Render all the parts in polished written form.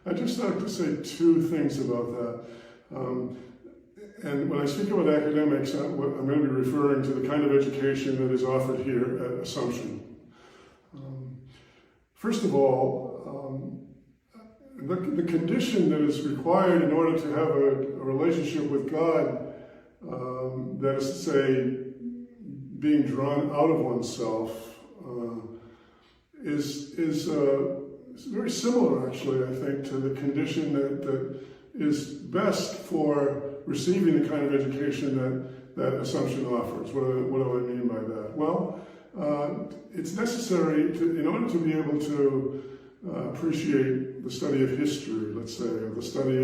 I'd just like to say two things about that. And when I speak about academics, I'm going to be referring to the kind of education that is offered here at Assumption. First of all, the condition that is required in order to have a relationship with God, that is to say, being drawn out of oneself, is very similar, actually, I think, to the condition that is best for receiving the kind of education that Assumption offers. What do I mean by that? Well, it's necessary in order to be able to appreciate the study of history, let's say, or the study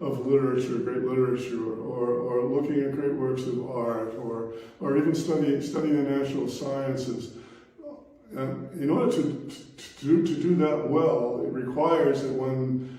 of literature, great literature, or looking at great works of art, or even studying the natural sciences. In order to do that well, it requires that one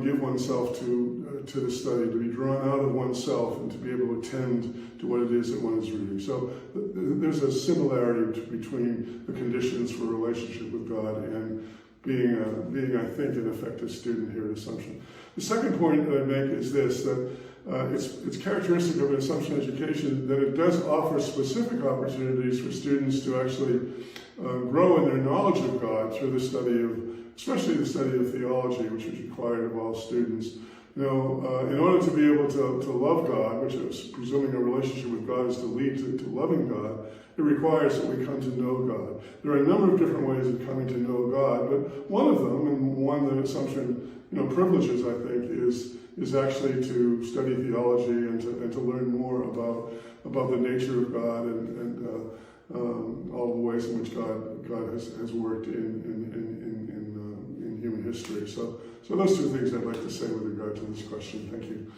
give oneself to the study, to be drawn out of oneself, and to be able to attend to what it is that one is reading. So there's a similarity between the conditions for a relationship with God and being, I think, an effective student here at Assumption. The second point that I make is this, that it's characteristic of an Assumption education that it does offer specific opportunities for students to actually grow in their knowledge of God through the study of, especially the study of theology, which is required of all students. You know, in order to be able to love God, which is presuming a relationship with God is to lead to loving God, it requires that we come to know God. There are a number of different ways of coming to know God, but one of them, and one that Assumption privileges, I think, is actually to study theology and to learn more about the nature of God and all the ways in which God has worked in human history. So those two things I'd like to say with regard to this question. Thank you.